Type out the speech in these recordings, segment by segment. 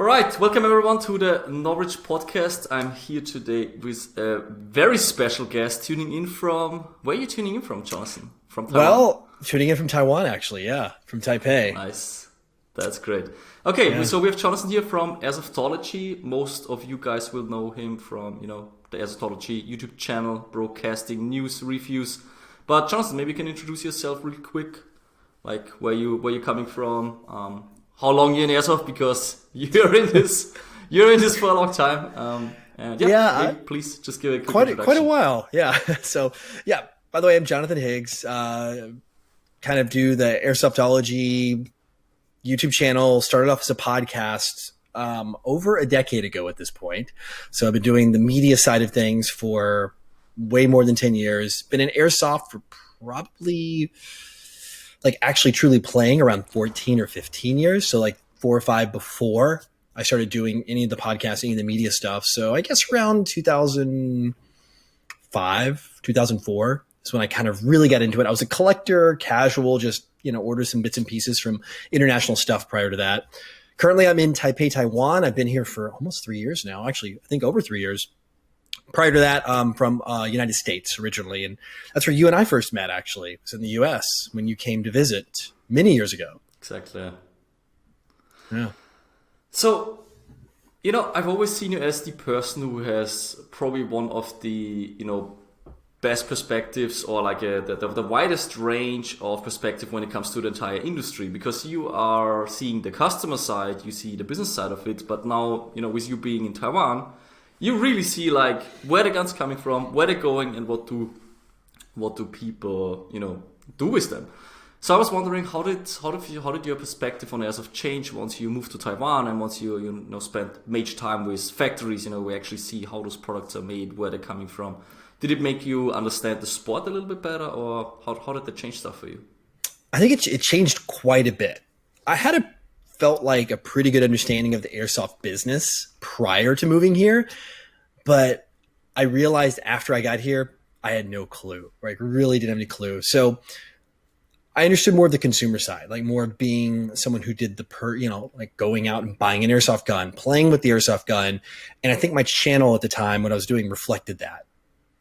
All right, welcome everyone to the Norwich podcast. I'm here today with a very special guest tuning in from, where are you tuning in from, Jonathan? From Taiwan? Well, tuning in from Taiwan, actually, yeah, from Taipei. Nice. That's great. Okay, Yeah. so we have Jonathan here from Airsoftology. Most of you guys will know him from, the Airsoftology YouTube channel, broadcasting news, reviews. But Jonathan, maybe you can introduce yourself real quick, like where you're coming from, how long you're in Airsoft, because you're in this for a long time. And maybe please just give a quick introduction. Quite a while, yeah. So, yeah. By the way, I'm Jonathan Higgs. Kind of do the Airsoftology YouTube channel. Started off as a podcast over a decade ago at this point. So I've been doing the media side of things for way more than 10 years. Been in Airsoft for probably actually truly playing around 14 or 15 years. So 4 or 5 before I started doing any of the podcasting, any of the media stuff. So I guess around 2005, 2004 is when I kind of really got into it. I was a collector, casual, just, order some bits and pieces from international stuff prior to that. Currently I'm in Taipei, Taiwan. I've been here for almost 3 years now. Actually, I think over 3 years. Prior to that, from United States originally. And that's where you and I first met, actually. It was in the U.S. when you came to visit many years ago. Exactly. Yeah. So, I've always seen you as the person who has probably one of the, best perspectives, or the widest range of perspective when it comes to the entire industry, because you are seeing the customer side, you see the business side of it, but now, with you being in Taiwan, you really see where the gun's coming from, where they're going, and what do people do with them. So I was wondering, how did your perspective on Airsoft change once you moved to Taiwan, and once you spent major time with factories, we actually see how those products are made, where they're coming from. Did it make you understand the sport a little bit better, or how did that change stuff for you? I think it changed quite a bit. I felt like a pretty good understanding of the Airsoft business prior to moving here. But I realized after I got here, I had no clue, right? Really didn't have any clue. So I understood more of the consumer side, more of being someone who did going out and buying an Airsoft gun, playing with the Airsoft gun. And I think my channel at the time, what I was doing, reflected that.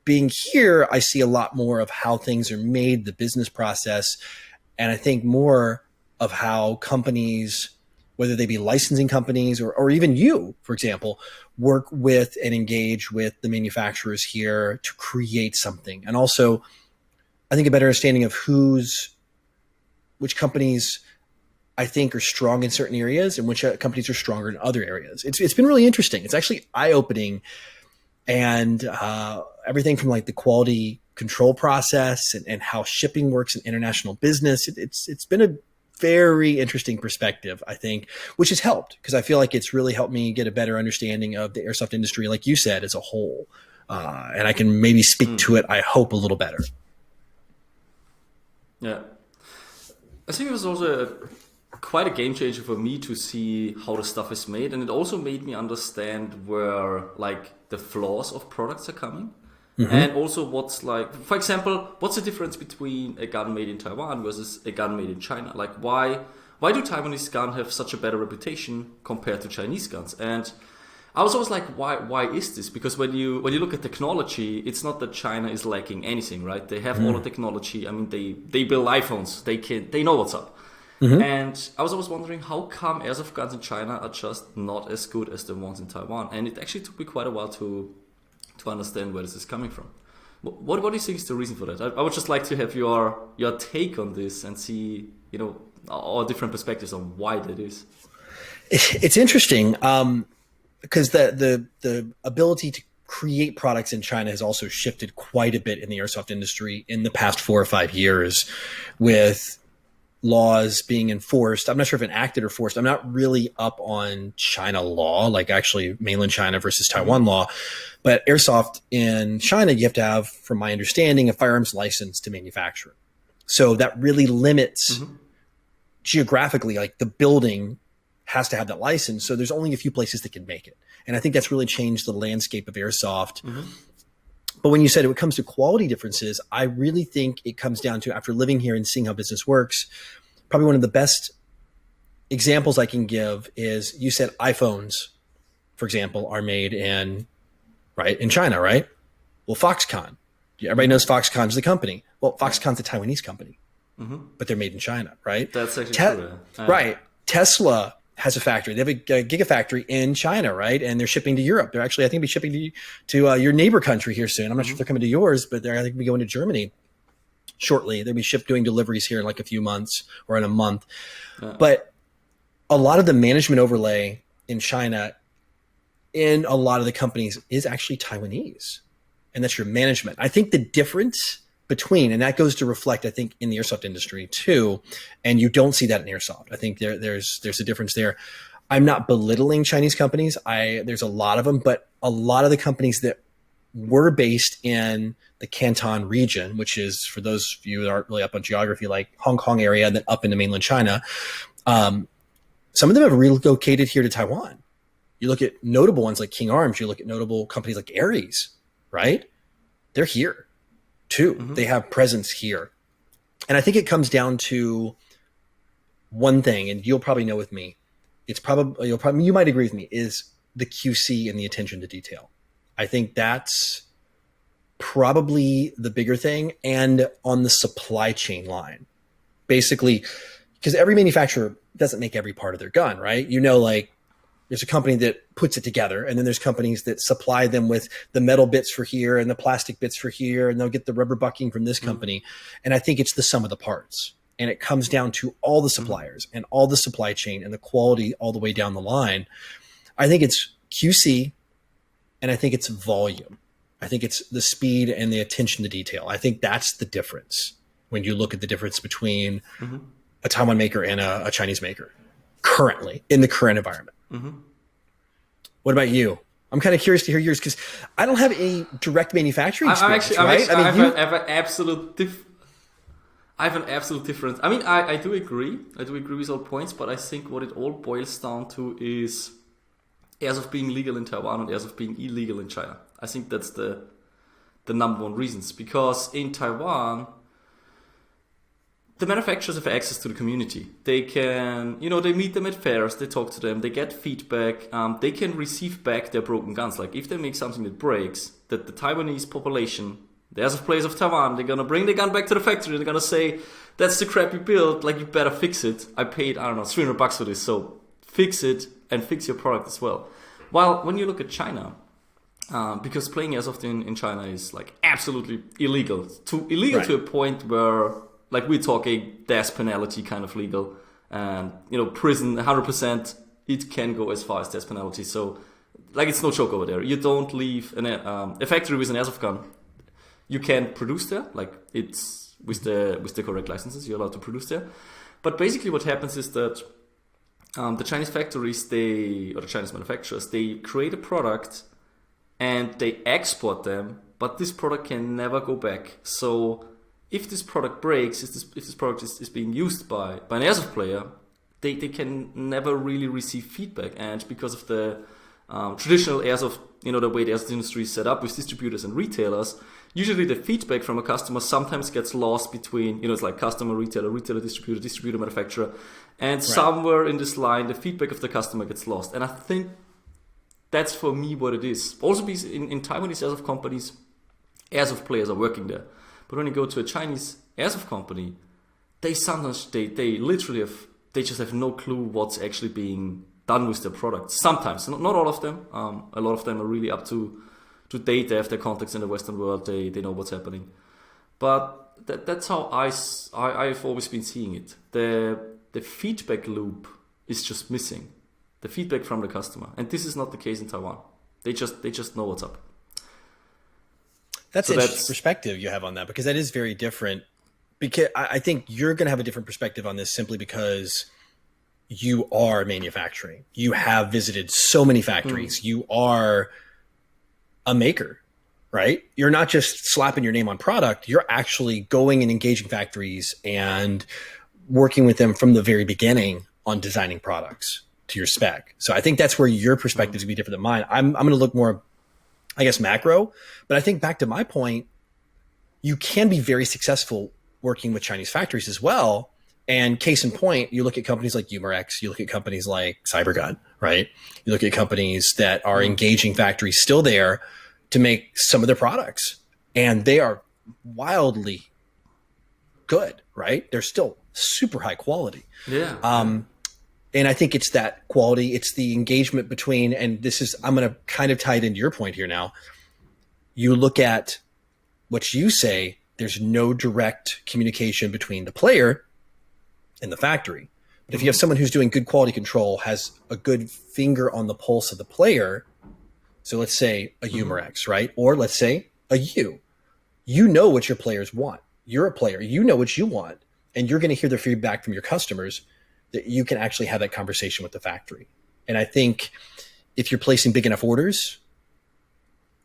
Being here, I see a lot more of how things are made, the business process. And I think more of how companies, whether they be licensing companies or even you, for example, work with and engage with the manufacturers here to create something. And also, I think a better understanding of which companies I think are strong in certain areas and which companies are stronger in other areas. It's been really interesting. It's actually eye-opening, and everything from the quality control process and how shipping works in international business. It's been a very interesting perspective, I think, which has helped, because I feel like it's really helped me get a better understanding of the Airsoft industry, like you said, as a whole. And I can maybe speak to it, I hope, a little better. Yeah. I think it was also quite a game changer for me to see how the stuff is made. And it also made me understand where the flaws of products are coming. Mm-hmm. And also for example, what's the difference between a gun made in Taiwan versus a gun made in China? Why do Taiwanese guns have such a better reputation compared to Chinese guns? And I was always why is this? Because when you look at technology, it's not that China is lacking anything, right? They have all the technology. I mean, they build iPhones. They know what's up. Mm-hmm. And I was always wondering, how come Airsoft guns in China are just not as good as the ones in Taiwan? And it actually took me quite a while to understand where this is coming from. What do you think is the reason for that? I would just like to have your take on this and see, our different perspectives on why that is. It's interesting, because the ability to create products in China has also shifted quite a bit in the Airsoft industry in the past 4 or 5 years, with laws being enforced. I'm not sure if enacted or forced. I'm not really up on China law, actually mainland China versus Taiwan law. But Airsoft in China, you have to have, from my understanding, a firearms license to manufacture. So that really limits geographically, the building has to have that license. So there's only a few places that can make it. And I think that's really changed the landscape of Airsoft. Mm-hmm. But when you said it comes to quality differences, I really think it comes down to, after living here and seeing how business works, probably one of the best examples I can give is you said iPhones, for example, are made in China, right? Well, Foxconn, everybody knows Foxconn's the company. Well, Foxconn's a Taiwanese company, but they're made in China, right? That's actually true. Right. Tesla has a factory. They have a gigafactory in China, right? And they're shipping to Europe. They're actually, I think, be shipping to your neighbor country here soon. I'm not sure if they're coming to yours, but I think, be going to Germany shortly. They'll be doing deliveries here in like a few months or in a month. But a lot of the management overlay in China in a lot of the companies is actually Taiwanese. And that's your management. I think the difference between, and that goes to reflect, I think, in the airsoft industry too, and you don't see that in airsoft. I think there's a difference there. I'm not belittling Chinese companies. There's a lot of them, but a lot of the companies that were based in the Canton region, which is, for those of you that aren't really up on geography, like Hong Kong area, and then up into mainland China, some of them have relocated here to Taiwan. You look at notable ones like King Arms, you look at notable companies like Aries, right? They're here too. They have presence here. And I think it comes down to one thing, and you'll probably know with me, you might agree with me, is the QC and the attention to detail. I think that's probably the bigger thing. And on the supply chain line, basically, because every manufacturer doesn't make every part of their gun, right? Like there's a company that puts it together, and then there's companies that supply them with the metal bits for here and the plastic bits for here, and they'll get the rubber bucking from this company. And I think it's the sum of the parts. And it comes down to all the suppliers and all the supply chain and the quality all the way down the line. I think it's QC, and I think it's volume. I think it's the speed and the attention to detail. I think that's the difference when you look at the difference between a Taiwan maker and a Chinese maker currently in the current environment. What about you? I'm kind of curious to hear yours because I don't have any direct manufacturing experience, right? I have an absolute difference. I mean, I do agree. I do agree with all points, but I think what it all boils down to is airsoft being legal in Taiwan and airsoft being illegal in China. I think that's the number one reasons. Because in Taiwan, the manufacturers have access to the community. They can, they meet them at fairs, they talk to them, they get feedback, they can receive back their broken guns. Like if they make something that breaks, that the Taiwanese population, the airsoft players of Taiwan, they're gonna bring the gun back to the factory, they're gonna say, that's the crap you built, like you better fix it. I paid, I don't know, $300 for this, so fix it and fix your product as well. While when you look at China, because playing airsoft in China is like absolutely illegal. Illegal to a point where, like, we're talking death penalty kind of legal, and prison 100%. It can go as far as death penalty. So, like, it's no joke over there. You don't leave a factory with an airsoft gun. You can produce there, like it's with the correct licenses. You're allowed to produce there. But basically, what happens is that the Chinese factories, or the Chinese manufacturers, they create a product and they export them, but this product can never go back. So if this product breaks, if this product is being used by an airsoft player, they can never really receive feedback. And because of the traditional airsoft, the way the airsoft industry is set up with distributors and retailers, usually the feedback from a customer sometimes gets lost between, it's like customer, retailer, distributor, manufacturer. And somewhere in this line, the feedback of the customer gets lost. And I think that's for me what it is. Also because in Taiwanese airsoft companies, airsoft players are working there. But when you go to a Chinese airsoft company, they sometimes, they literally they just have no clue what's actually being done with their product. Sometimes, not all of them. A lot of them are really up to date. They have their contacts in the Western world. They know what's happening. But that's how I've always been seeing it. The feedback loop is just missing. The feedback from the customer. And this is not the case in Taiwan. They just know what's up. That's an interesting perspective you have on that, because that is very different. Because I think you're going to have a different perspective on this simply because you are manufacturing. You have visited so many factories. You are a maker, right? You're not just slapping your name on product. You're actually going and engaging factories and working with them from the very beginning on designing products to your spec. So I think that's where your perspective is going to be different than mine. I'm going to look more, I guess, macro, but I think back to my point, you can be very successful working with Chinese factories as well. And case in point, you look at companies like Umarex, you look at companies like Cybergun, right? You look at companies that are engaging factories still there to make some of their products, and they are wildly good, right? They're still super high quality. Yeah. And I think it's that quality, it's the engagement between, and this is, I'm going to kind of tie it into your point here now. You look at what you say, there's no direct communication between the player and the factory. But if you have someone who's doing good quality control, has a good finger on the pulse of the player, so let's say a Umarex, right? Or let's say a you know what your players want. You're a player, you know what you want, and you're going to hear their feedback from your customers, that you can actually have that conversation with the factory. And I think if you're placing big enough orders,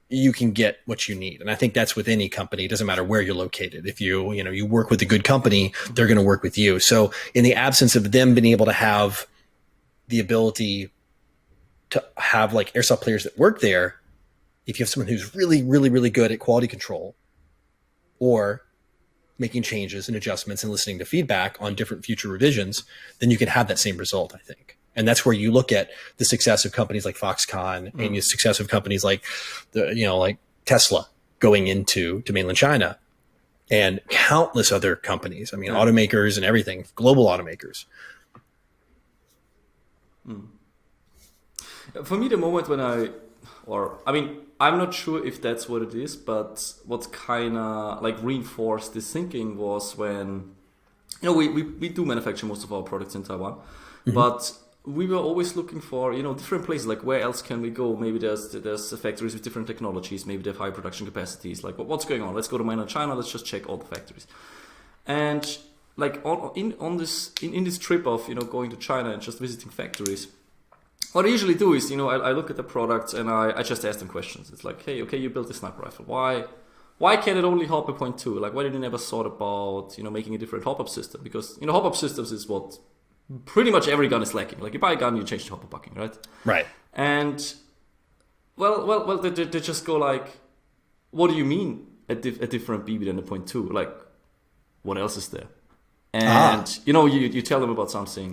you can get what you need. And I think that's with any company. It doesn't matter where you're located. If you work with a good company, they're going to work with you. So in the absence of them being able to have the ability to have like airsoft players that work there, if you have someone who's really, really, really good at quality control or making changes and adjustments and listening to feedback on different future revisions, then you can have that same result, I think. And that's where you look at the success of companies like Foxconn and the success of companies like like Tesla going into mainland China and countless other companies. I mean, automakers and everything, global automakers. For me, the moment when I'm not sure if that's what it is, but what kind of like reinforced this thinking was when, we do manufacture most of our products in Taiwan, but we were always looking for, different places, like where else can we go? Maybe there's factories with different technologies, maybe they have high production capacities, like what's going on? Let's go to mainland China, let's just check all the factories. And like in this trip of, going to China and just visiting factories, what I usually do is, I look at the products and I just ask them questions. It's like, hey, okay, you built a sniper rifle. Why can it only hop a .2? Like, why did you never thought about, making a different hop-up system? Because, hop-up systems is what pretty much every gun is lacking. Like, you buy a gun, you change the hop-up bucking, right? Right. And, well, they just go like, what do you mean a different BB than a .2? Like, what else is there? And, you tell them about something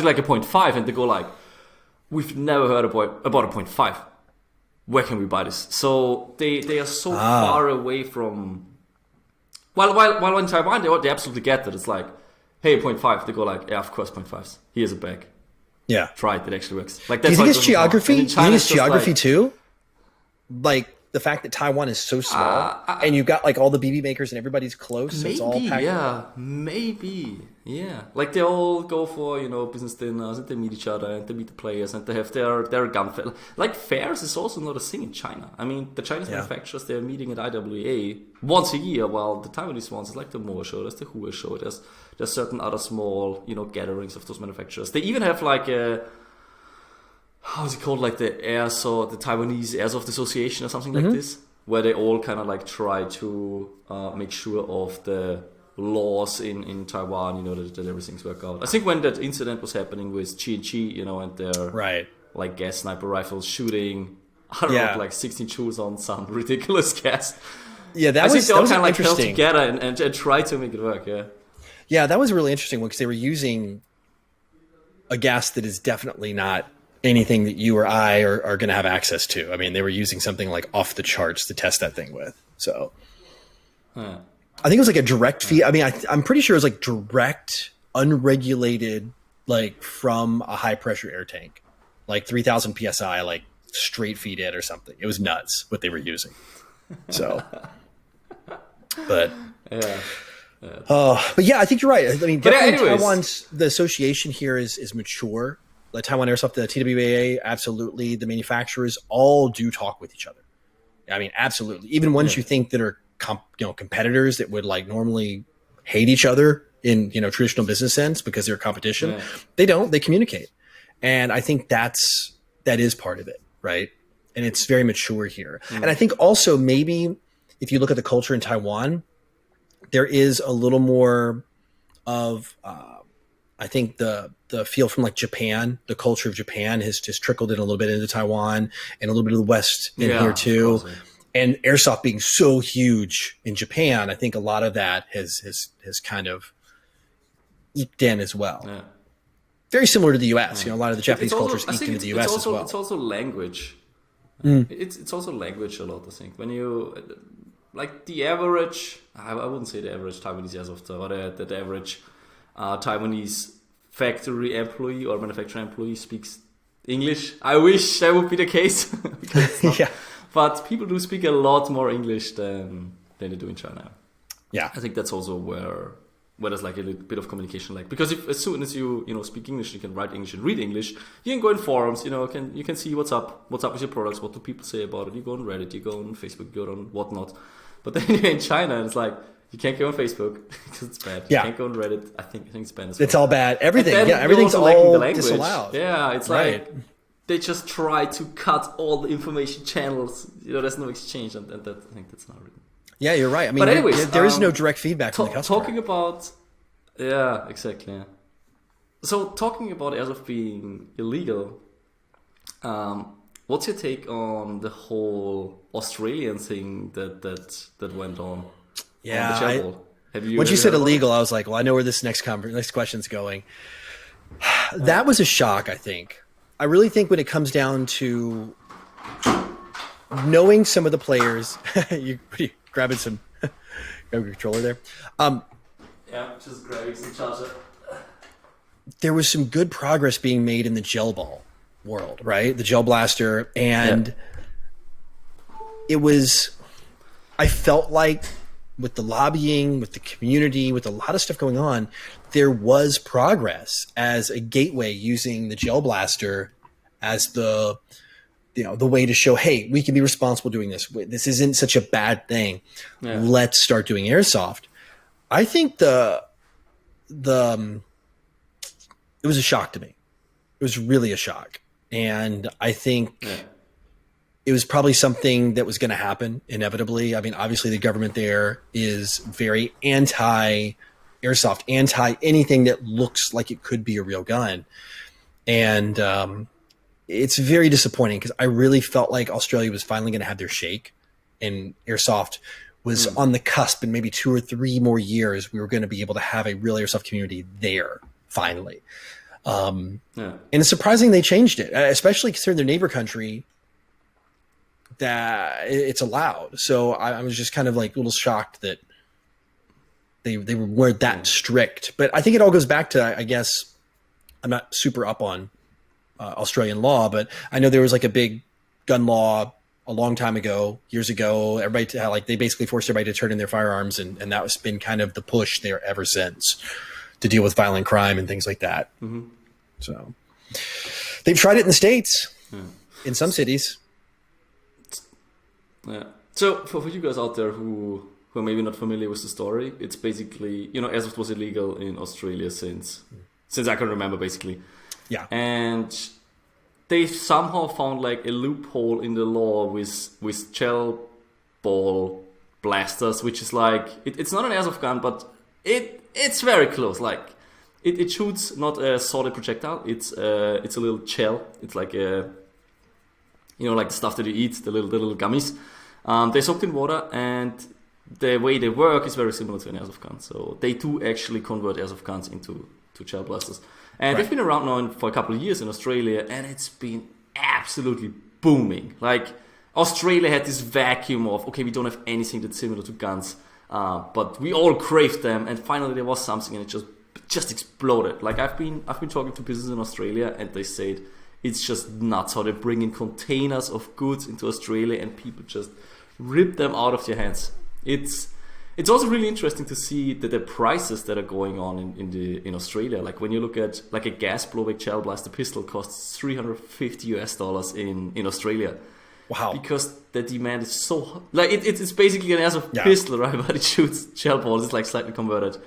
like a .5, and they go like, we've never heard about a .5. Where can we buy this? So they are so far away from. While in Taiwan they absolutely get that. It's like, hey, 0.5. They go like, yeah, of course 0.5s. Here's a bag. Yeah, try it. It actually works. Like, do that's you think it's geography? Do you think it's geography like, too? Like the fact that Taiwan is so small, and you've got like all the BB makers and everybody's close. So it's all packed maybe. Like they all go for business dinners and they meet each other and they meet the players and they have their gun fair. Like fairs is also not a thing in China. I mean, the Chinese manufacturers, they're meeting at IWA once a year, while the Taiwanese ones is like the Moa show, there's the Hua show, there's certain other small gatherings of those manufacturers. They even have like a, how's it called, like the Taiwanese Airsoft Association or something like this, where they all kind of like try to make sure of the laws in Taiwan, that everything's worked out. I think when that incident was happening with Chi, and their like gas sniper rifles shooting, I don't know, like 16 joules on some ridiculous gas. Yeah, I think they all kind of like held together and tried to make it work. Yeah, that was a really interesting one because they were using a gas that is definitely not anything that you or I are going to have access to. I mean, they were using something like off the charts to test that thing with. So I think it was like a direct feed. I mean, I'm pretty sure it was like direct, unregulated, like from a high pressure air tank, like 3000 PSI, like straight feed it or something. It was nuts what they were using. So, but yeah, I think you're right. I mean, definitely Taiwan's, the association here is mature. The Taiwan Airsoft, the TWAA, absolutely. The manufacturers all do talk with each other. I mean, absolutely. Even ones you think that are competitors that would like normally hate each other in traditional business sense because they're competition. They don't. They communicate, and I think that is part of it, right? And it's very mature here. And I think also maybe if you look at the culture in Taiwan, there is a little more of I think the feel from like Japan, the culture of Japan has just trickled in a little bit into Taiwan and a little bit of the West in here too. And airsoft being so huge in Japan, I think a lot of that has kind of eked in as well. Yeah. Very similar to the US. A lot of the Japanese It's also, culture is I eked think into the it's US also, as well. It's also language. It's also language a lot, I think. When you, like the average, I wouldn't say the average Taiwanese Airsoft, but the average Taiwanese factory employee or manufacturing employee speaks English. I wish that would be the case. Because it's not. Yeah. But people do speak a lot more English than they do in China. Yeah. I think that's also where there's like a little bit of communication lag. Because if as soon as you speak English, you can write English and read English, you can go in forums, you can see what's up with your products, what do people say about it. You go on Reddit, you go on Facebook, you go on whatnot. But then you're in China and it's like, you can't go on Facebook because it's bad. Yeah. You can't go on Reddit. I think it's bad as well. It's all bad. Everything. And then Yeah, everything's you're also lacking all the language. disallowed. Yeah, it's Right. like they just try to cut all the information channels. There's no exchange, and that, I think that's not really. Yeah, you're right. I mean, But anyways, there is no direct feedback from the customer. Talking about, yeah, exactly. Yeah. So talking about airsoft being illegal, what's your take on the whole Australian thing that went on? Yeah, on the channel? once Have you heard said about it? illegal, I was like, well, I know where this next question's going. That was a shock, I think. I really think when it comes down to knowing some of the players, you grabbing some grab your controller there. Yeah, just grabbing some charger. There was some good progress being made in the gel ball world, right? The gel blaster, and it was. I felt like with the lobbying, with the community, with a lot of stuff going on, there was progress as a gateway using the gel blaster as the way to show, hey, we can be responsible doing this. This isn't such a bad thing. Yeah. Let's start doing airsoft. I think it was a shock to me. It was really a shock. And I think it was probably something that was going to happen inevitably. I mean, obviously the government there is very anti-airsoft, anti anything that looks like it could be a real gun. And it's very disappointing because I really felt like Australia was finally going to have their shake, and airsoft was on the cusp. In maybe 2 or 3 more years, we were going to be able to have a real airsoft community there finally. And it's surprising they changed it, especially considering their neighbor country that it's allowed. So I was just kind of like a little shocked that they weren't that strict. But I think it all goes back to, I guess, I'm not super up on Australian law, but I know there was like a big gun law a long time ago, years ago. Everybody they basically forced everybody to turn in their firearms, and that has been kind of the push there ever since to deal with violent crime and things like that. Mm-hmm. So they've tried it in the States, in some cities. Yeah. So for you guys out there who are maybe not familiar with the story, it's basically, airsoft was illegal in Australia since I can remember, basically. Yeah. And they somehow found like a loophole in the law with gel ball blasters, which is like it's not an airsoft gun, but it's very close. Like it shoots not a solid projectile. It's a little gel. It's like a like the stuff that you eat, the little gummies. They're soaked in water, and the way they work is very similar to an airsoft gun. So they do actually convert airsoft guns into gel blasters. And they've been around now for a couple of years in Australia, and it's been absolutely booming. Like Australia had this vacuum of, okay, we don't have anything that's similar to guns, but we all craved them, and finally there was something, and it just exploded. Like I've been talking to businesses in Australia, and they said it's just nuts how they bring in containers of goods into Australia, and people just rip them out of their hands. It's also really interesting to see that the prices that are going on in Australia. Like when you look at like a gas blowback gel blaster pistol costs $350 in Australia. Wow! Because the demand is so like it's basically an airsoft pistol, right? But it shoots gel balls. It's like slightly converted.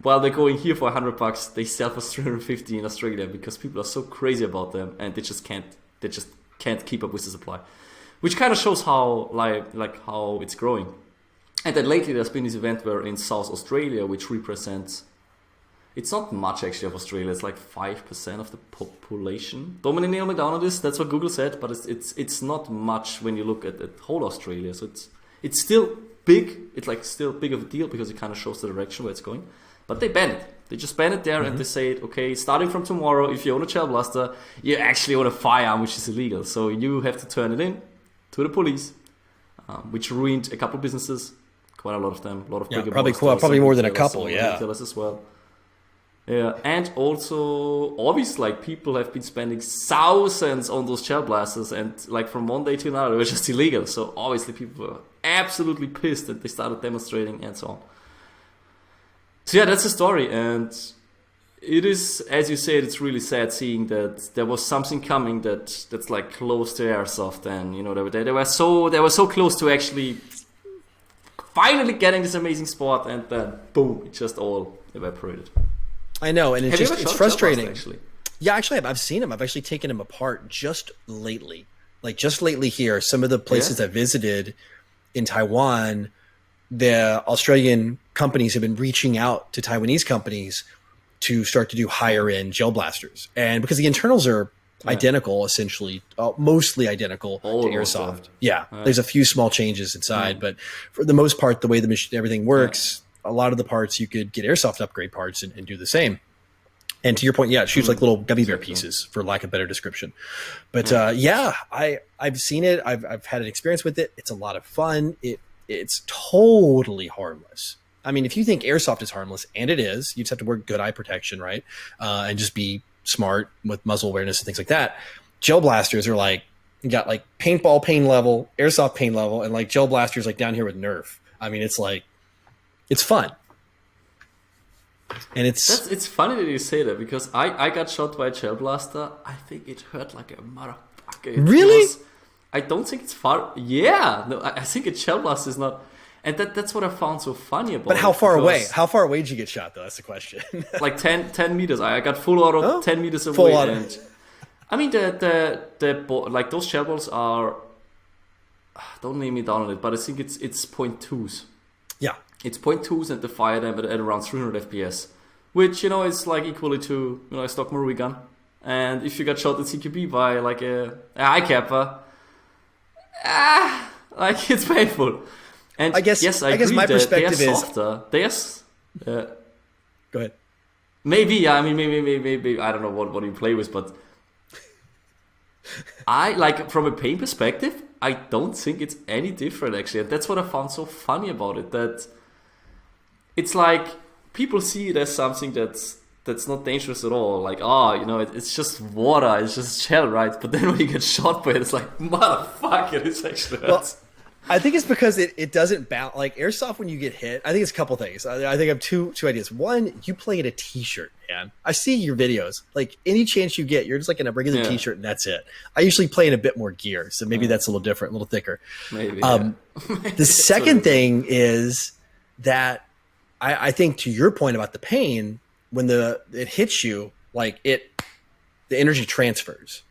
While they're going here for $100, they sell for $350 in Australia because people are so crazy about them, and they just can't keep up with the supply, which kind of shows how like how it's growing. And then lately there's been this event where in South Australia, which represents, it's not much actually of Australia, it's like 5% of the population. Don't want to nail me down on this, that's what Google said, but it's not much when you look at the whole Australia. So it's still big, it's like still big of a deal because it kind of shows the direction where it's going. But they banned it. They just ban it there, and they say, okay, starting from tomorrow, if you own a gel blaster, you actually own a firearm, which is illegal. So you have to turn it in to the police, which ruined a couple businesses, quite a lot of them, a lot of bigger probably more than a couple, retailers as well. Yeah, and also, obviously, like, people have been spending thousands on those gel blasters, and like from one day to another, it was just illegal. So obviously, people were absolutely pissed, and they started demonstrating and so on. So yeah, that's the story, and it is, as you said, it's really sad seeing that there was something coming that's like close to Airsoft, and you know they were so close to actually finally getting this amazing sport, and then boom, it just all evaporated. I know, and it's frustrating. Actually? Yeah, actually, I've seen them. I've actually taken them apart just lately. Like just lately here, some of the places I visited in Taiwan, the Australian companies have been reaching out to Taiwanese companies to start to do higher end gel blasters. And because the internals are identical, essentially, mostly identical to Airsoft. Yeah, there's a few small changes inside, but for the most part, the way the machine, everything works, a lot of the parts you could get Airsoft upgrade parts and do the same. And to your point, it shoots like little gummy bear pieces, for lack of better description. But I've seen it. I've had an experience with it. It's a lot of fun. It's totally harmless. I mean, if you think Airsoft is harmless, and it is, you just have to wear good eye protection, right? And just be smart with muzzle awareness and things like that. Gel blasters are like, you got like paintball pain level, Airsoft pain level, and like gel blasters like down here with Nerf. I mean, it's like, it's fun. And it's funny that you say that, because I got shot by a gel blaster. I think it hurt like a motherfucker. Really? I don't think it's far. Yeah, no, I think a gel blaster is not. And that's what I found so funny about it. But how far away? How far away did you get shot, though? That's the question. Like 10 meters. I got full auto 10 meters away. Full auto. And I mean, like those gel balls are. Don't name me down on it, but I think it's 0.2s. Yeah. It's 0.2s, and they fire them at around 300 FPS, which, you know, is like equally to, you know, a stock Maruy gun. And if you got shot at CQB by like a high capper, like it's painful. And I guess my perspective they are is softer. Go ahead. Maybe, I mean, maybe I don't know what you play with, but I like, from a pain perspective, I don't think it's any different actually, and that's what I found so funny about it. That it's like people see it as something that's not dangerous at all. Like, you know, it's just water, it's just gel, right? But then when you get shot by it, it's like, motherfucker, it's actually hurts. I think it's because it doesn't bounce like Airsoft when you get hit. I think it's a couple things. I think I have two ideas. One, you play in a t-shirt, man. I see your videos. Like any chance you get, you're just like in a regular t-shirt and that's it. I usually play in a bit more gear, so maybe that's a little different, a little thicker. Maybe. The second thing is that I think, to your point about the pain, when it hits you, like the energy transfers,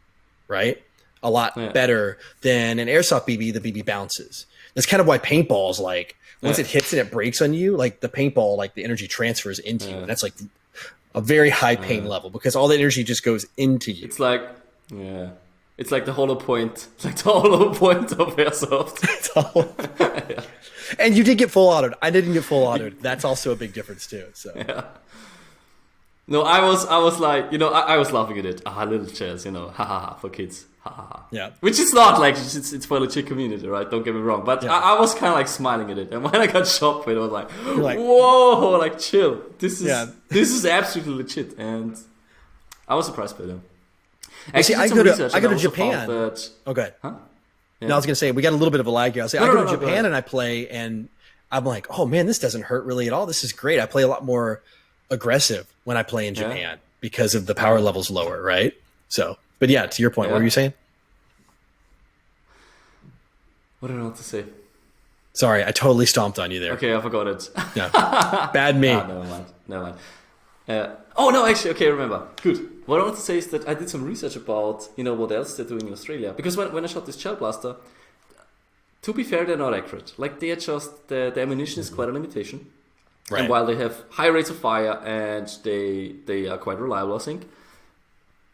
right? A lot better than an Airsoft BB. The BB bounces. That's kind of why paintball is like, once it hits and it breaks on you, like the paintball, like the energy transfers into you. And that's like a very high pain level, because all the energy just goes into you. It's like, it's like the hollow point. It's like the hollow point of Airsoft. And you did get full autoed. I didn't get full autoed. That's also a big difference too. So No, I was like, you know, I was laughing at it. Little chairs, you know, for kids. Yeah. Which is not like, it's for the legit community, right? Don't get me wrong. But I was kind of like smiling at it. And when I got shot with it, I was like, whoa, like chill. This is absolutely legit. And I was surprised by them. Actually, I go to Japan. Okay. Huh? Yeah. No, I was going to say, we got a little bit of a lag here. I go to Japan and I play, and I'm like, oh man, this doesn't hurt really at all. This is great. I play a lot more aggressive when I play in Japan because of the power levels lower, right? So, but yeah, to your point, what were you saying? What did I want to say? Sorry, I totally stomped on you there. Okay, I forgot it. Yeah. Bad me. Never mind. Oh no, actually, okay, remember. Good. What I want to say is that I did some research about, you know, what else they're doing in Australia. Because when I shot this gel blaster, to be fair, they're not accurate. Like, they are just, the ammunition is quite a limitation. Right. And while they have high rates of fire and they are quite reliable, I think,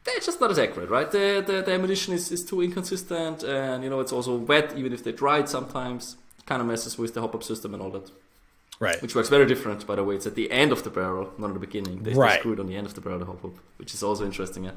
they're just not as accurate, right? The ammunition is too inconsistent, and, you know, it's also wet, even if they dry it sometimes. It kind of messes with the hop-up system and all that. Right. Which works very different, by the way. It's at the end of the barrel, not at the beginning. They screw it on the end of the barrel, the hop up, which is also interesting. Yeah.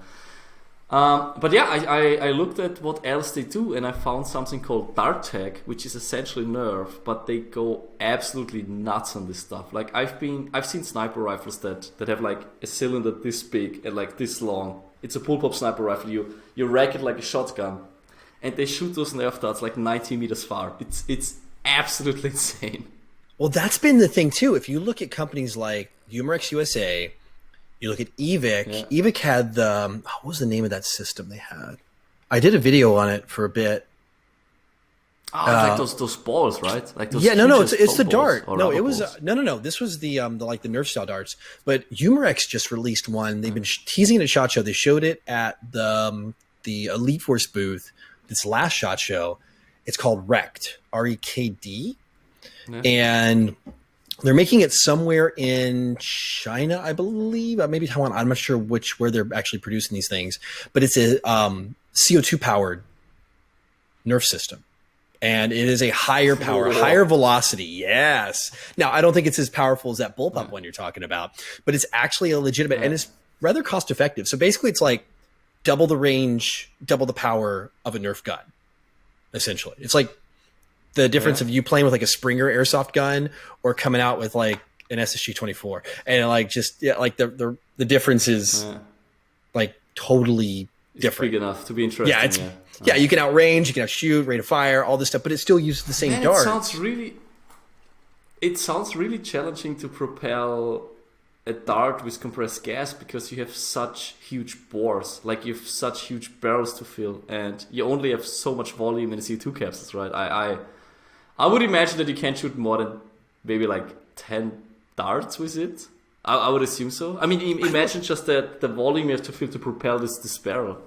But yeah, I looked at what else they do, and I found something called dart tag, which is essentially Nerf, but they go absolutely nuts on this stuff. Like I've seen sniper rifles that have like a cylinder this big and like this long. It's a pull-pop sniper rifle. You rack it like a shotgun, and they shoot those Nerf darts like 90 meters far. It's absolutely insane. Well, that's been the thing too. If you look at companies like Humorex USA, you look at Evic. Yeah. Evic had what was the name of that system they had? I did a video on it for a bit. Oh, like those balls, right? Like those it's the dart. No, it was no. This was the Nerf style darts. But Humorex just released one. They've been teasing it at SHOT Show. They showed it at the Elite Force booth. This last SHOT Show. It's called Rekt, REKD, and they're making it somewhere in China, I believe, maybe Taiwan. I'm not sure where they're actually producing these things, but it's a CO2 powered Nerf system. And it is a higher power, higher velocity. Yes. Now, I don't think it's as powerful as that bullpup one you're talking about, but it's actually a legitimate, and it's rather cost effective. So basically it's like double the range, double the power of a Nerf gun, essentially. It's like the difference of you playing with like a Springer airsoft gun or coming out with like an SSG-24, and like the difference is like totally different. Big enough to be interesting. Yeah, you can outrange, you can outshoot, rate of fire, all this stuff, but it still uses the same dart. It sounds really challenging to propel a dart with compressed gas because you have such huge bores, like you have such huge barrels to fill, and you only have so much volume in the CO2 capsules, right? I would imagine that you can't shoot more than maybe like 10 darts with it. I would assume so. I mean, imagine just the volume you have to fill to propel this barrel.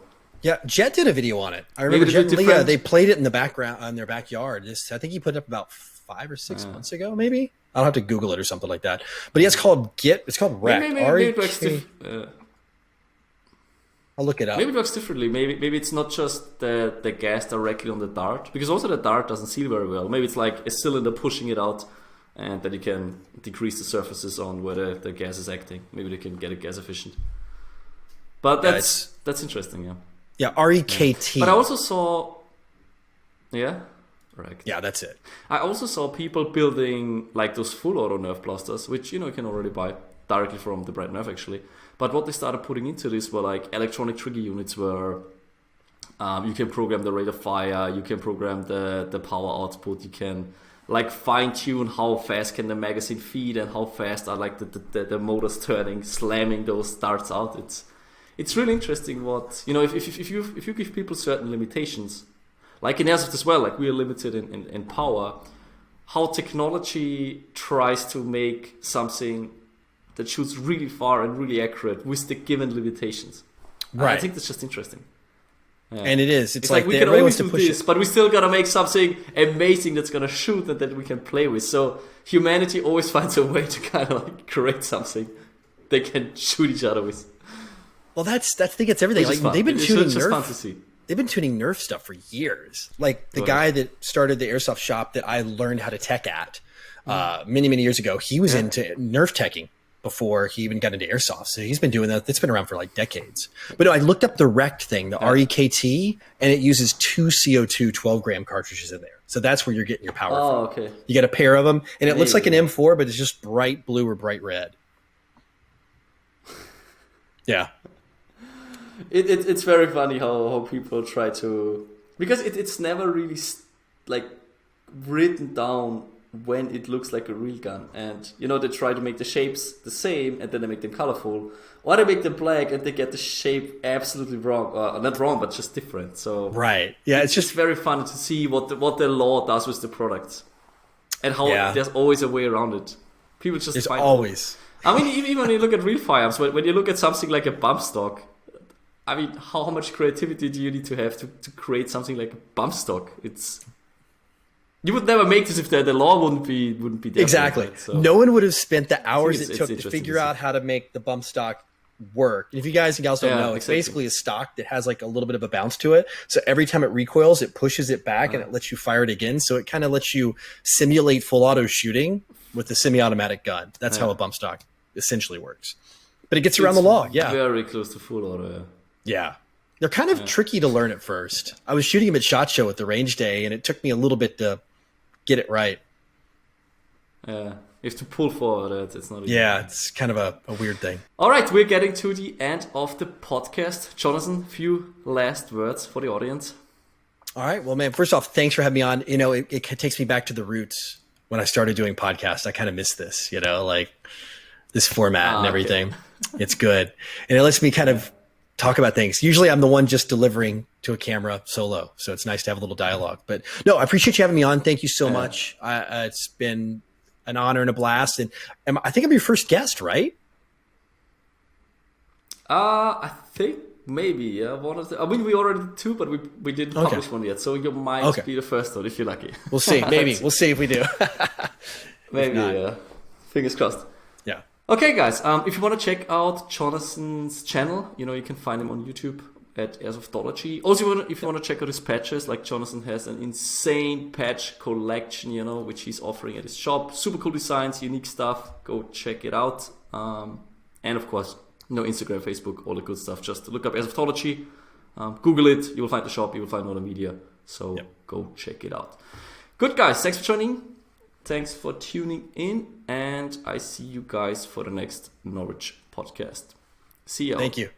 Yeah, Jet did a video on it. I remember Jet and Leah, they played it in the background on their backyard. I think he put it up about 5 or 6 months ago, maybe. I'll have to Google it or something like that. But yeah, it's called Rekt. I'll look it up. Maybe it works differently. Maybe it's not just the gas directly on the dart, because also the dart doesn't seal very well. Maybe it's like a cylinder pushing it out, and that you can decrease the surfaces on where the gas is acting. Maybe they can get it gas efficient. But that's interesting, yeah. Yeah, REKT. But I also saw... Yeah? Right. Yeah, that's it. I also saw people building like those full auto Nerf blasters, which you can already buy directly from the brand Nerf actually. But what they started putting into this were like electronic trigger units where you can program the rate of fire, you can program the power output, you can like fine tune how fast can the magazine feed and how fast are like the motors turning, slamming those darts out. It's really interesting what if you give people certain limitations, like in Airsoft as well, like we are limited in power, how technology tries to make something that shoots really far and really accurate with the given limitations. Right. I think that's just interesting. Yeah. And it is. It's like we can always do this, but we still gotta make something amazing that's gonna shoot and that we can play with. So humanity always finds a way to kind of like create something they can shoot each other with. Well, that's the thing. It's everything. Like they've been tuning Nerf. They've been tuning Nerf stuff for years. Like the guy that started the airsoft shop that I learned how to tech at many years ago. He was into Nerf teching before he even got into airsoft. So he's been doing that. It's been around for like decades. But no, I looked up the Rekt thing, the REKT, and it uses 2 CO2 12-gram cartridges in there. So that's where you're getting your power from. Oh, okay. You get a pair of them, and it looks like an M4, but it's just bright blue or bright red. Yeah. It's very funny how people try to, because it's never really like written down when it looks like a real gun, and they try to make the shapes the same and then they make them colorful, or they make them black and they get the shape absolutely wrong, not wrong but just different. So it's just very fun to see what the law does with the products and how there's always a way around it. People just there's always. I mean, even when you look at real firearms, when you look at something like a bump stock, I mean, how much creativity do you need to have to create something like a bump stock? You would never make this if the law wouldn't be there. Exactly. Right? So, no one would have spent the hours it took to figure out how to make the bump stock work. And if you guys and gals don't know, it's exactly. basically a stock that has like a little bit of a bounce to it. So every time it recoils, it pushes it back and it lets you fire it again. So it kind of lets you simulate full auto shooting with the semi-automatic gun. That's how a bump stock essentially works. But it gets around the law. Yeah. Very close to full auto. Yeah. They're kind of tricky to learn at first. I was shooting them at SHOT Show at the range day, and it took me a little bit to get it right. Yeah. You have to pull forward. It's not easy. Yeah, it's kind of a weird thing. All right, we're getting to the end of the podcast. Jonathan, few last words for the audience. All right. Well, man, first off, thanks for having me on. You know, it takes me back to the roots when I started doing podcasts. I kind of miss this, you know, like this format and everything. Okay. It's good. And it lets me kind of talk about things. Usually I'm the one just delivering to a camera solo. So it's nice to have a little dialogue. But no, I appreciate you having me on. Thank you so much. It's been an honor and a blast. And I think I'm your first guest, right? I think maybe, yeah. One of the, I mean, we already did two, but we didn't publish one yet. So you might be the first one if you're lucky. We'll see. Maybe. We'll see if we do. Maybe, yeah. Fingers crossed. Yeah. Okay, guys. If you want to check out Jonathan's channel, you know, you can find him on YouTube at Airsoftology. Also, if you want to check out his patches, like Jonathan has an insane patch collection, you know, which he's offering at his shop. Super cool designs, unique stuff. Go check it out. And of course, you know, Instagram, Facebook, all the good stuff. Just look up Airsoftology. Google it. You will find the shop. You will find all the media. So go check it out. Good, guys. Thanks for joining. Thanks for tuning in. And I see you guys for the next Norwich podcast. See you. Thank you.